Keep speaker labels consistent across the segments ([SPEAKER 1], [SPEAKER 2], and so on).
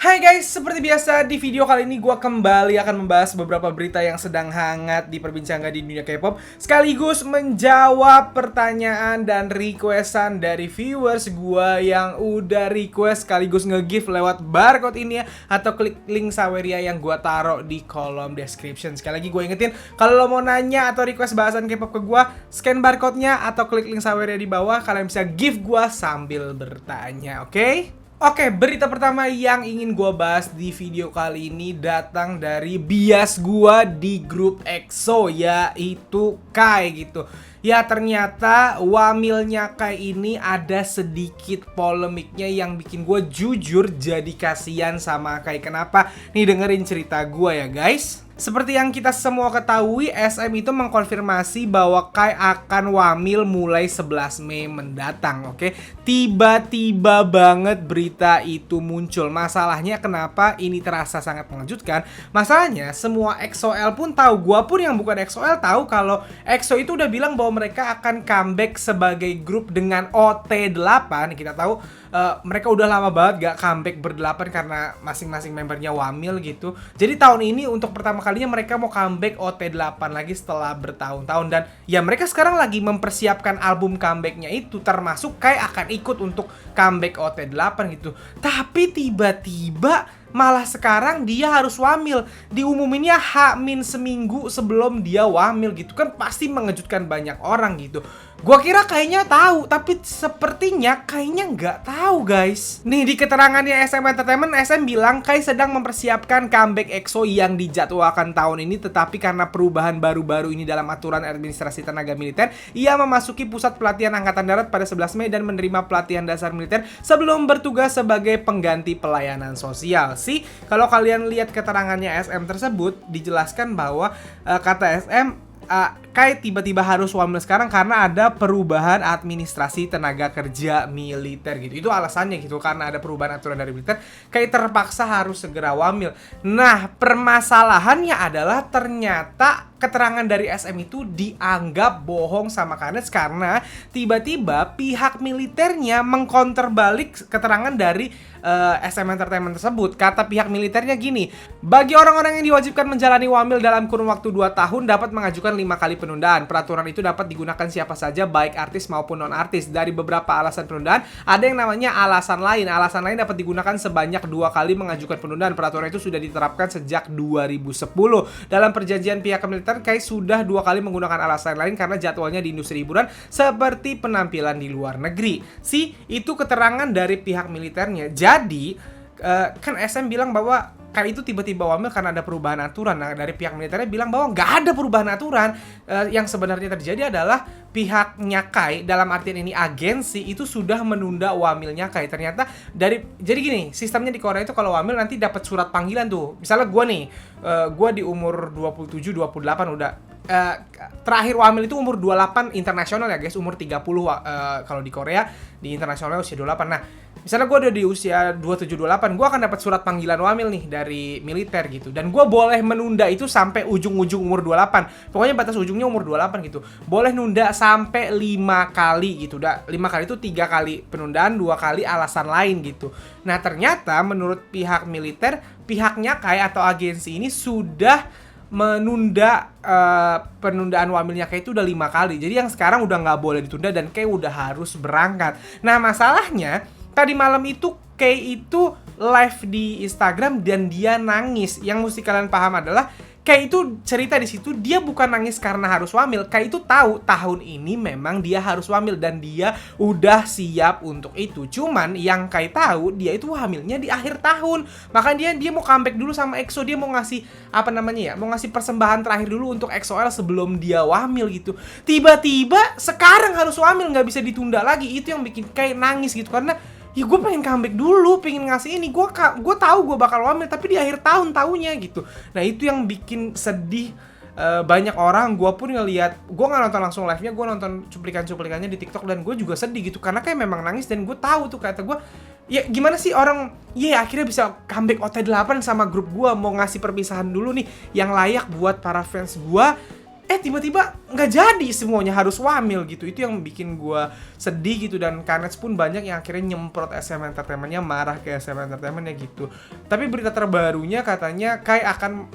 [SPEAKER 1] Hai guys, seperti biasa di video kali ini gue kembali akan membahas beberapa berita yang sedang hangat diperbincangkan di dunia K-pop, sekaligus menjawab pertanyaan dan requestan dari viewers gue yang udah request sekaligus nge-give lewat barcode ini ya, atau klik link Saweria yang gue taruh di kolom description. Sekali lagi gue ingetin, kalau lo mau nanya atau request bahasan K-pop ke gue, scan barcode-nya atau klik link Saweria di bawah, kalian bisa give gue sambil bertanya, oke? Oke, berita pertama yang ingin gue bahas di video kali ini datang dari bias gue di grup EXO, yaitu Kai gitu. Ya, ternyata wamilnya Kai ini ada sedikit polemiknya yang bikin gue jujur jadi kasihan sama Kai. Kenapa? Nih dengerin cerita gue ya guys. Seperti yang kita semua ketahui, SM itu mengkonfirmasi bahwa Kai akan wamil mulai 11 Mei mendatang, oke? Tiba-tiba banget berita itu muncul. Masalahnya kenapa ini terasa sangat mengejutkan? Masalahnya semua EXO-L pun tahu, gua pun yang bukan EXO-L tahu kalau EXO itu udah bilang bahwa mereka akan comeback sebagai grup dengan OT8. Kita tahu mereka udah lama banget gak comeback berdelapan karena masing-masing membernya wamil gitu. Jadi tahun ini untuk pertama kalinya mereka mau comeback OT8 lagi setelah bertahun-tahun. Dan ya mereka sekarang lagi mempersiapkan album comebacknya itu, termasuk kayak akan ikut untuk comeback OT8 gitu. Tapi tiba-tiba malah sekarang dia harus wamil. Diumuminnya H- seminggu sebelum dia wamil gitu. Kan pasti mengejutkan banyak orang gitu. Gua kira kayaknya tahu, tapi sepertinya kayaknya nggak tahu guys. Nih di keterangannya SM Entertainment, SM bilang Kai sedang mempersiapkan comeback EXO yang dijadwalkan tahun ini, tetapi karena perubahan baru-baru ini dalam aturan administrasi tenaga militer, ia memasuki pusat pelatihan Angkatan Darat pada 11 Mei dan menerima pelatihan dasar militer sebelum bertugas sebagai pengganti pelayanan sosial. Sih, kalau kalian lihat keterangannya SM tersebut, dijelaskan bahwa kata SM, Kai tiba-tiba harus wamil sekarang karena ada perubahan administrasi tenaga kerja militer gitu. Itu alasannya gitu, karena ada perubahan aturan dari militer, Kai terpaksa harus segera wamil. Nah, permasalahannya adalah ternyata keterangan dari SM itu dianggap bohong sama Kanets karena tiba-tiba pihak militernya mengcounter balik keterangan dari SM Entertainment tersebut. Kata pihak militernya gini, bagi orang-orang yang diwajibkan menjalani wamil dalam kurun waktu 2 tahun dapat mengajukan 5 kali penundaan. Peraturan itu dapat digunakan siapa saja, baik artis maupun non-artis. Dari beberapa alasan penundaan, ada yang namanya alasan lain. Alasan lain dapat digunakan sebanyak 2 kali mengajukan penundaan. Peraturan itu sudah diterapkan sejak 2010. Dalam perjanjian pihak militer, Kai sudah 2 kali menggunakan alasan lain karena jadwalnya di industri hiburan seperti penampilan di luar negeri. Itu keterangan dari pihak militernya. Jadi kan SM bilang bahwa Kai itu tiba-tiba wamil karena ada perubahan aturan. Nah, dari pihak militernya bilang bahwa nggak ada perubahan aturan. Yang sebenarnya terjadi adalah pihaknya Kai, dalam artian ini agensi, itu sudah menunda wamilnya Kai. Ternyata jadi gini, sistemnya di Korea itu kalau wamil nanti dapat surat panggilan tuh. Misalnya gue nih, gue di umur 27-28 udah. Terakhir wamil itu umur 28 internasional ya guys, umur 30 kalau di Korea, di internasional usia 28. Nah, misalnya gue udah di usia 27-28, gue akan dapat surat panggilan wamil nih dari militer gitu. Dan gue boleh menunda itu sampai ujung-ujung umur 28. Pokoknya batas ujungnya umur 28 gitu. Boleh nunda sampai 5 kali gitu. 5 kali itu 3 kali penundaan, 2 kali alasan lain gitu. Nah, ternyata menurut pihak militer, pihaknya kayak atau agensi ini sudah menunda penundaan wamilnya Kai itu udah 5 kali. Jadi yang sekarang udah nggak boleh ditunda dan Kai udah harus berangkat. Nah, masalahnya tadi malam itu Kai itu live di Instagram dan dia nangis. Yang mesti kalian paham adalah Kai itu cerita di situ dia bukan nangis karena harus wamil. Kai itu tahu tahun ini memang dia harus wamil dan dia udah siap untuk itu. Cuman yang Kai tahu dia itu hamilnya di akhir tahun. Makanya dia mau comeback dulu sama EXO, dia mau ngasih mau ngasih persembahan terakhir dulu untuk EXO-L sebelum dia wamil gitu. Tiba-tiba sekarang harus wamil, nggak bisa ditunda lagi. Itu yang bikin Kai nangis gitu, karena ya gue pengen comeback dulu, pengen ngasih ini, gue tahu gue bakal wamil tapi di akhir tahun taunya gitu. Nah, itu yang bikin sedih banyak orang. Gue pun ngeliat, gue nggak nonton langsung live-nya, gue nonton cuplikannya di TikTok dan gue juga sedih gitu karena kayak memang nangis. Dan gue tahu tuh, kata gue, ya gimana sih orang akhirnya bisa comeback OT8 sama grup gue, mau ngasih perpisahan dulu nih yang layak buat para fans gue. tiba-tiba nggak jadi semuanya harus wamil gitu. Itu yang bikin gue sedih gitu. Dan Kanets pun banyak yang akhirnya nyemprot SM Entertainment-nya, marah ke SM Entertainment-nya gitu. Tapi berita terbarunya katanya Kai akan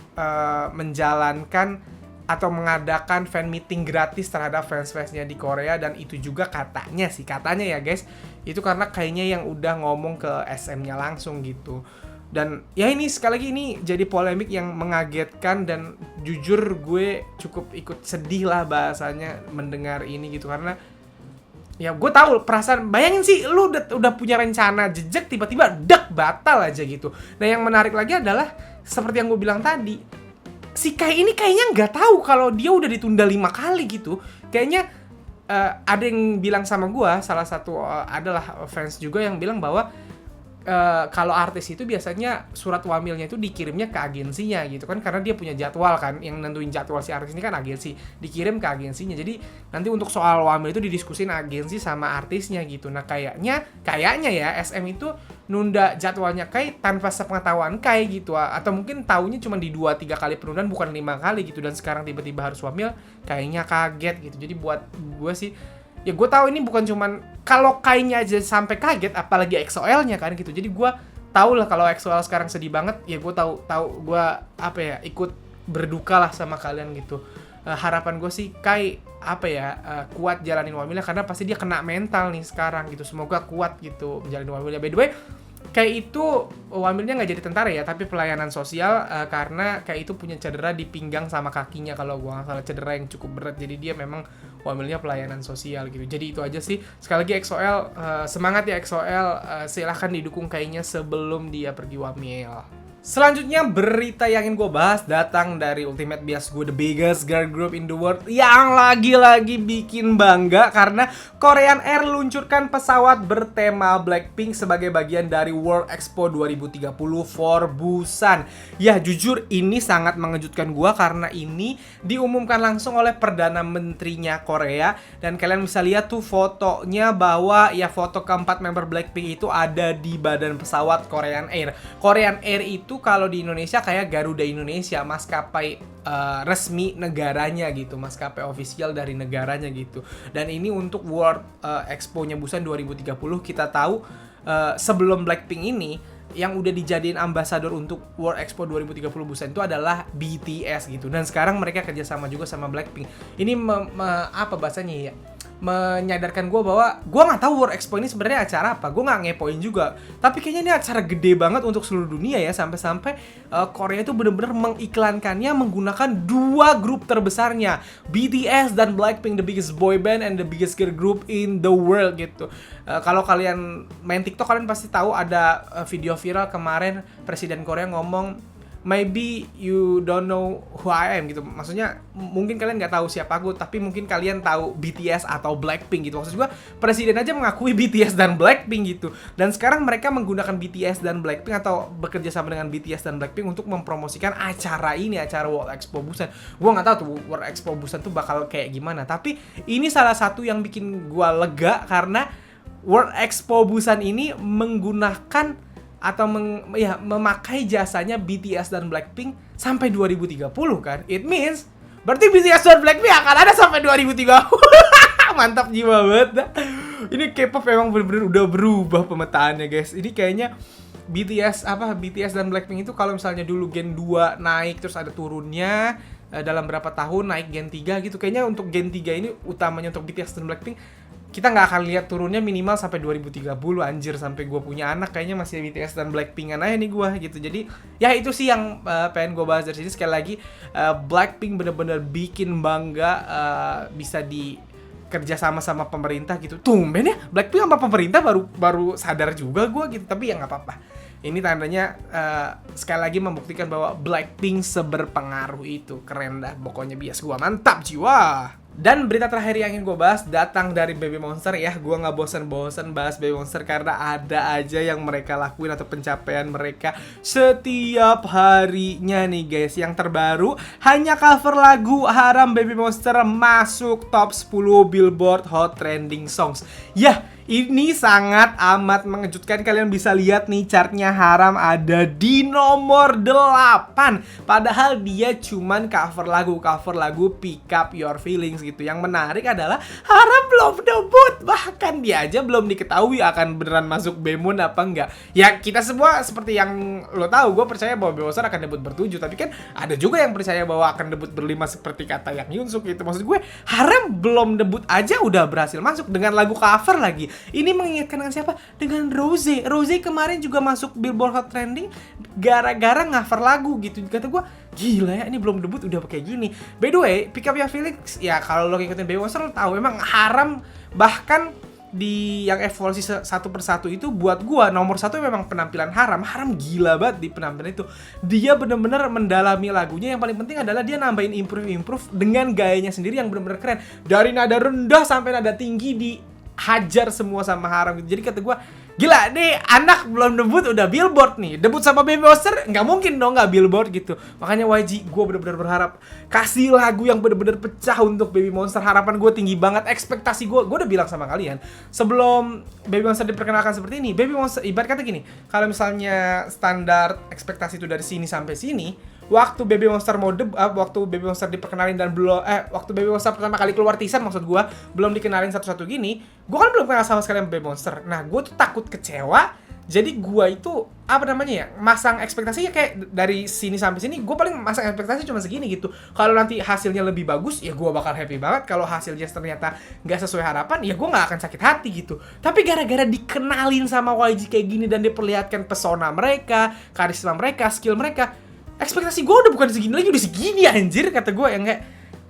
[SPEAKER 1] menjalankan atau mengadakan fan meeting gratis terhadap fans-fansnya di Korea. Dan itu juga katanya ya guys, itu karena kayaknya yang udah ngomong ke SM-nya langsung gitu. Dan ya ini sekali lagi ini jadi polemik yang mengagetkan, dan jujur gue cukup ikut sedih lah bahasanya mendengar ini gitu. Karena ya gue tahu perasaan, bayangin sih lu udah punya rencana jejak tiba-tiba batal aja gitu. Nah yang menarik lagi adalah seperti yang gue bilang tadi, si Kai ini kayaknya nggak tahu kalau dia udah ditunda 5 kali gitu. Kayaknya ada yang bilang sama gue, salah satu adalah fans juga yang bilang bahwa kalau artis itu biasanya surat wamilnya itu dikirimnya ke agensinya gitu kan, karena dia punya jadwal kan, yang nentuin jadwal si artis ini kan agensi, dikirim ke agensinya. Jadi nanti untuk soal wamil itu didiskusin agensi sama artisnya gitu. Nah kayaknya ya SM itu nunda jadwalnya Kai tanpa sepengetahuan Kai gitu, atau mungkin taunya cuma di 2-3 kali penundaan bukan 5 kali gitu, dan sekarang tiba-tiba harus wamil, kayaknya kaget gitu. Jadi buat gue sih, ya gue tahu ini bukan cuman kalau Kai-nya aja sampai kaget, apalagi EXO-L-nya kan gitu. Jadi gue tahu lah kalau EXO-L sekarang sedih banget, ya gue tahu gue ikut berduka lah sama kalian gitu. Harapan gue sih Kai kuat jalanin wamilnya, karena pasti dia kena mental nih sekarang gitu. Semoga kuat gitu menjalani wamilnya. By the way, Kai itu wamilnya nggak jadi tentara ya, tapi pelayanan sosial, karena Kai itu punya cedera di pinggang sama kakinya kalau gue nggak salah, cedera yang cukup berat. Jadi dia memang wamilnya pelayanan sosial gitu. Jadi itu aja sih. Sekali lagi EXO-L, semangat ya EXO-L, silahkan didukung Kai-nya sebelum dia pergi wamil. Selanjutnya berita yang ingin gue bahas datang dari Ultimate Bias gue, the biggest girl group in the world, yang lagi-lagi bikin bangga karena Korean Air luncurkan pesawat bertema Blackpink sebagai bagian dari World Expo 2030 for Busan. Ya jujur ini sangat mengejutkan gue karena ini diumumkan langsung oleh Perdana Menterinya Korea, dan kalian bisa lihat tuh fotonya bahwa ya foto keempat member Blackpink itu ada di badan pesawat Korean Air. Korean Air itu kalau di Indonesia kayak Garuda Indonesia, maskapai resmi negaranya gitu, maskapai official dari negaranya gitu. Dan ini untuk World Expo-nya Busan 2030. Kita tahu sebelum Blackpink ini yang udah dijadiin ambasador untuk World Expo 2030 Busan itu adalah BTS gitu. Dan sekarang mereka kerjasama juga sama Blackpink. Ini apa bahasanya ya? Menyadarkan gue bahwa gue nggak tahu World Expo ini sebenarnya acara apa, gue nggak ngepoin juga, tapi kayaknya ini acara gede banget untuk seluruh dunia ya, sampai Korea itu bener-bener mengiklankannya menggunakan 2 grup terbesarnya, BTS dan Blackpink, the biggest boy band and the biggest girl group in the world gitu. Kalau kalian main TikTok kalian pasti tahu ada video viral kemarin Presiden Korea ngomong, maybe you don't know who I am gitu. Maksudnya mungkin kalian nggak tahu siapa aku, tapi mungkin kalian tahu BTS atau Blackpink gitu. Maksud gue presiden aja mengakui BTS dan Blackpink gitu. Dan sekarang mereka menggunakan BTS dan Blackpink atau bekerja sama dengan BTS dan Blackpink untuk mempromosikan acara ini, acara World Expo Busan. Gue nggak tahu tuh World Expo Busan tuh bakal kayak gimana. Tapi ini salah satu yang bikin gue lega karena World Expo Busan ini menggunakan atau memakai jasanya BTS dan Blackpink sampai 2030 kan. It means berarti BTS dan Blackpink akan ada sampai 2030. Mantap jiwa banget. Ini K-pop emang bener-bener udah berubah pemetaannya guys. Ini kayaknya BTS dan Blackpink itu kalau misalnya dulu Gen 2 naik terus ada turunnya dalam berapa tahun naik Gen 3 gitu. Kayaknya untuk Gen 3 ini utamanya untuk BTS dan Blackpink kita nggak akan lihat turunnya minimal sampai 2030 anjir, sampai gue punya anak kayaknya masih BTS dan Blackpinkan aja nih gue gitu. Jadi ya itu sih yang pengen gue bahas dari sini. Sekali lagi Blackpink bener-bener bikin bangga, bisa kerja sama pemerintah gitu. Tumben ya Blackpink sama pemerintah baru sadar juga gue gitu. Tapi ya nggak apa-apa. Ini tandanya sekali lagi membuktikan bahwa Blackpink seberpengaruh itu. Keren dah pokoknya, bias gue mantap jiwa. Dan berita terakhir yang ingin gue bahas datang dari Baby Monster ya. Gue gak bosan-bosan bahas Baby Monster karena ada aja yang mereka lakuin atau pencapaian mereka setiap harinya nih guys. Yang terbaru, hanya cover lagu Haram Baby Monster masuk top 10 Billboard Hot Trending Songs. Yah, Ini sangat amat mengejutkan. Kalian bisa lihat nih chartnya Haram ada di nomor 8. Padahal dia cuman cover lagu Pick Up Your Feelings gitu. Yang menarik adalah Haram belum debut. Bahkan dia aja belum diketahui akan beneran masuk Bemon apa enggak. Ya kita semua seperti yang lo tahu, gue percaya bahwa Bemonster akan debut ber-7. Tapi kan ada juga yang percaya bahwa akan debut ber-5 seperti kata yang Yunsuk gitu. Maksud gue, Haram belum debut aja udah berhasil masuk dengan lagu cover lagi. Ini mengingatkan dengan siapa? Dengan Rose. Rose kemarin juga masuk Billboard Hot Trending gara-gara cover lagu gitu. Kata gue, gila ya, ini belum debut udah kayak gini. By the way, Pick Up Your Feelings, ya kalau lo ngikutin Bemonster lo tahu emang Haram bahkan di yang evolusi satu persatu itu buat gua nomor 1 memang penampilan Haram gila banget di penampilan itu. Dia bener-bener mendalami lagunya. Yang paling penting adalah dia nambahin improve dengan gayanya sendiri yang bener-bener keren. Dari nada rendah sampai nada tinggi dihajar semua sama Haram gitu. Jadi kata gua, gila nih anak belum debut udah Billboard nih. Debut sama Bemonster nggak mungkin dong nggak Billboard gitu. Makanya YG gue bener-bener berharap kasih lagu yang bener-bener pecah untuk Baby Monster. Harapan gue tinggi banget. Ekspektasi gue udah bilang sama kalian sebelum Baby Monster diperkenalkan seperti ini. Baby Monster ibarat kata gini, kalau misalnya standar ekspektasi itu dari sini sampai sini, waktu Baby Monster waktu Baby Monster diperkenalin dan belum waktu Baby Monster pertama kali keluar teaser, maksud gue belum dikenalin satu-satu gini, gue kan belum kenal sama sekali sama Baby Monster. Nah gue tuh takut kecewa. Jadi gue itu apa namanya ya, masang ekspektasinya kayak dari sini sampai sini gue paling masang ekspektasi cuma segini gitu. Kalau nanti hasilnya lebih bagus ya gue bakal happy banget. Kalau hasilnya ternyata nggak sesuai harapan ya gue nggak akan sakit hati gitu. Tapi gara-gara dikenalin sama YG kayak gini dan diperlihatkan pesona mereka, karisma mereka, skill mereka, ekspektasi gue udah bukan segini lagi, udah segini anjir. Kata gue yang kayak,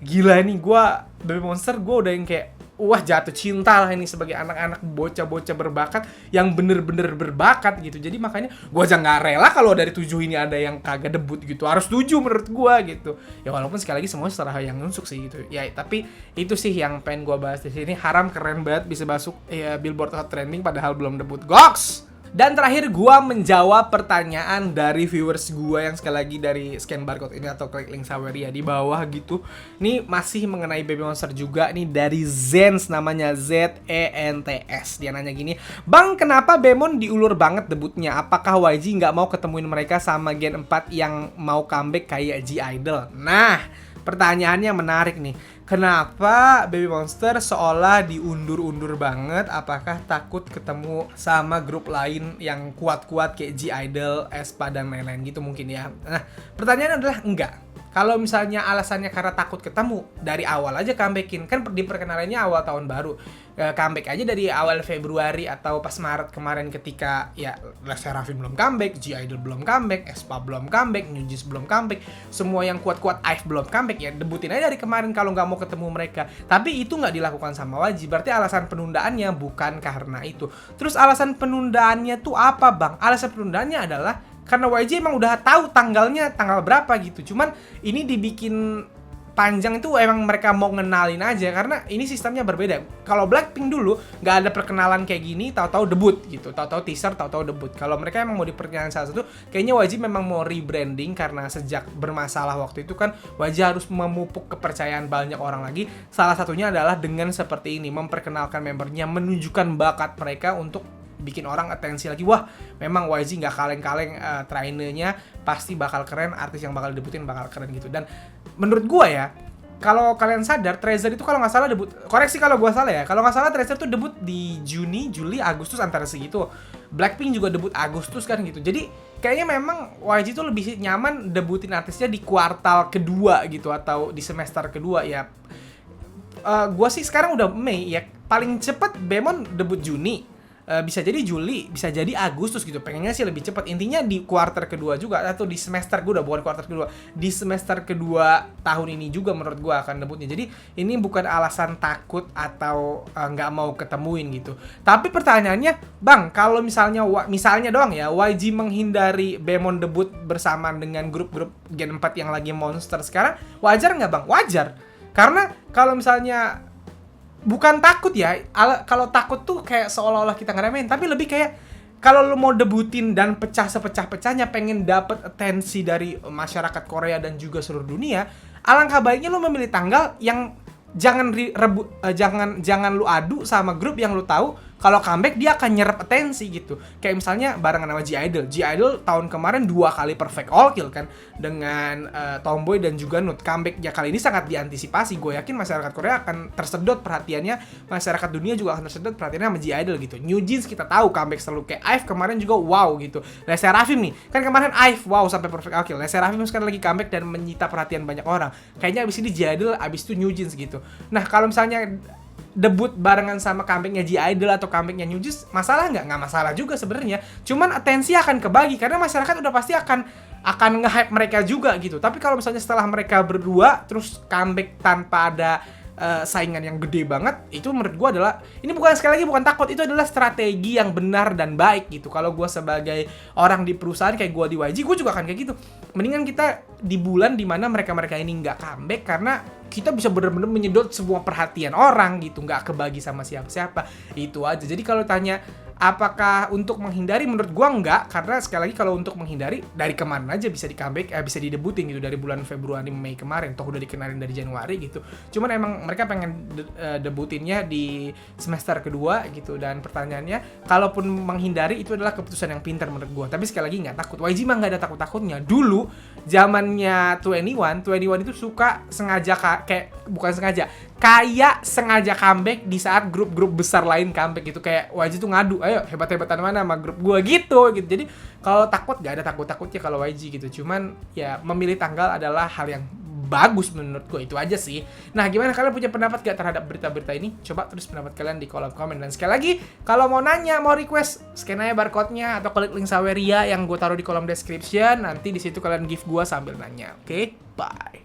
[SPEAKER 1] gila nih gue Baby Monster, gue udah yang kayak wah jatuh cinta lah ini sebagai anak-anak bocah-bocah berbakat yang bener-bener berbakat gitu. Jadi makanya gue aja nggak rela kalau dari 7 ini ada yang kagak debut gitu. Harus 7 menurut gue gitu. Ya walaupun sekali lagi semuanya setelah yang Yunsuk sih gitu. Ya tapi itu sih yang pengen gue bahas di sini. Haram keren banget bisa masuk Billboard Hot Trending padahal belum debut. Goks! Dan terakhir gua menjawab pertanyaan dari viewers gua yang sekali lagi dari scan barcode ini atau klik link Saweria di bawah gitu. Ini masih mengenai Baby Monster juga nih dari Zens, namanya ZENTS. Dia nanya gini, "Bang, kenapa Bemon diulur banget debutnya? Apakah YG nggak mau ketemuin mereka sama Gen 4 yang mau comeback kayak G-Idol?" Nah, pertanyaannya menarik nih. Kenapa Baby Monster seolah diundur-undur banget? Apakah takut ketemu sama grup lain yang kuat-kuat kayak G-Idol, aespa, dan lain-lain gitu mungkin ya? Nah, pertanyaannya adalah enggak. Kalau misalnya alasannya karena takut ketemu, dari awal aja comebackin. Kan di perkenalannya awal tahun baru. Comeback aja dari awal Februari atau pas Maret kemarin ketika ya Les Seraphim belum comeback, G-Idol belum comeback, aespa belum comeback, New Jeans belum comeback, semua yang kuat-kuat IVE belum comeback, ya debutin aja dari kemarin kalau nggak mau ketemu mereka. Tapi itu nggak dilakukan sama YG, berarti alasan penundaannya bukan karena itu. Terus alasan penundaannya tuh apa, Bang? Alasan penundaannya adalah karena YG emang udah tahu tanggalnya tanggal berapa gitu. Cuman ini dibikin panjang itu emang mereka mau ngenalin aja karena ini sistemnya berbeda. Kalau Blackpink dulu nggak ada perkenalan kayak gini, tahu-tahu debut gitu, tahu-tahu teaser, tahu-tahu debut. Kalau mereka emang mau diperkenalkan salah satu, kayaknya YG memang mau rebranding karena sejak bermasalah waktu itu kan YG harus memupuk kepercayaan banyak orang lagi. Salah satunya adalah dengan seperti ini, memperkenalkan membernya, menunjukkan bakat mereka untuk bikin orang atensi lagi. Wah, memang YG nggak kaleng-kaleng, trainernya pasti bakal keren, artis yang bakal debutin bakal keren gitu. Dan menurut gua ya, kalau kalian sadar, Treasure itu kalau nggak salah debut, koreksi kalau gua salah ya, kalau nggak salah Treasure tuh debut di Juni, Juli, Agustus antara segitu. Blackpink juga debut Agustus kan gitu. Jadi kayaknya memang YG tuh lebih nyaman debutin artisnya di kuartal kedua gitu atau di semester kedua ya. Gua sih sekarang udah Mei ya, paling cepet Bemon debut Juni. Bisa jadi Juli, bisa jadi Agustus gitu. Pengennya sih lebih cepat. Intinya di kuartal kedua juga atau di semester, gue udah bukan kuartal kedua, di semester kedua tahun ini juga menurut gue akan debutnya. Jadi ini bukan alasan takut atau nggak mau ketemuin gitu. Tapi pertanyaannya, Bang, kalau misalnya doang ya, YG menghindari Bemon debut bersamaan dengan grup-grup Gen 4 yang lagi monster sekarang, wajar nggak, Bang? Wajar. Karena kalau misalnya bukan takut ya, kalau takut tuh kayak seolah-olah kita ngeremehin, tapi lebih kayak kalau lo mau debutin dan pecah sepecah-pecahnya, pengen dapet atensi dari masyarakat Korea dan juga seluruh dunia, alangkah baiknya lo memilih tanggal yang jangan jangan lu adu sama grup yang lu tahu kalau comeback dia akan nyerap atensi gitu. Kayak misalnya barengan sama G-Idol. G-Idol tahun kemarin 2 kali perfect all kill kan dengan Tomboy dan juga Nut. Comebacknya kali ini sangat diantisipasi. Gue yakin masyarakat Korea akan tersedot perhatiannya, masyarakat dunia juga akan tersedot perhatiannya sama G-Idol gitu. New Jeans kita tahu comeback selalu, kayak IVE kemarin juga wow gitu. Les Sserafim nih, kan kemarin IVE wow sampai perfect all kill. Les Sserafim sekarang lagi comeback dan menyita perhatian banyak orang. Kayaknya abis ini G-Idol, abis itu New Jeans gitu. Nah kalau misalnya debut barengan sama comebacknya G-Idol atau comebacknya New Jeans, masalah nggak? Nggak masalah juga sebenarnya. Cuman atensi akan kebagi karena masyarakat udah pasti akan nge-hype mereka juga gitu. Tapi kalau misalnya setelah mereka berdua terus comeback tanpa ada saingan yang gede banget, itu menurut gue adalah, ini bukan, sekali lagi bukan takut, itu adalah strategi yang benar dan baik gitu. Kalau gue sebagai orang di perusahaan kayak gue di YG, gue juga akan kayak gitu. Mendingan kita di bulan dimana mereka-mereka ini nggak comeback, karena kita bisa benar-benar menyedot semua perhatian orang gitu, nggak kebagi sama siapa-siapa. Itu aja. Jadi kalau tanya apakah untuk menghindari, menurut gua enggak, karena sekali lagi kalau untuk menghindari dari kemarin aja bisa di comeback, bisa didebutin gitu dari bulan Februari Mei kemarin, toh udah dikenalin dari Januari gitu. Cuman emang mereka pengen debutinnya di semester kedua gitu. Dan pertanyaannya, kalaupun menghindari itu adalah keputusan yang pintar menurut gua. Tapi sekali lagi nggak takut. YG mah nggak ada takut-takutnya. Dulu zamannya 21 itu suka sengaja bukan sengaja, kayak sengaja comeback di saat grup-grup besar lain comeback gitu. Kayak YG tuh ngadu, ayo hebat-hebatan mana sama grup gua gitu. Jadi kalau takut gak ada takut-takutnya kalau YG gitu. Cuman ya memilih tanggal adalah hal yang bagus menurut gue, itu aja sih. Nah gimana, kalian punya pendapat gak terhadap berita-berita ini? Coba tulis pendapat kalian di kolom komen. Dan sekali lagi, kalau mau nanya, mau request, scan aja barcode-nya atau klik link Saweria yang gue taruh di kolom description. Nanti di situ kalian give gue sambil nanya. Oke, bye.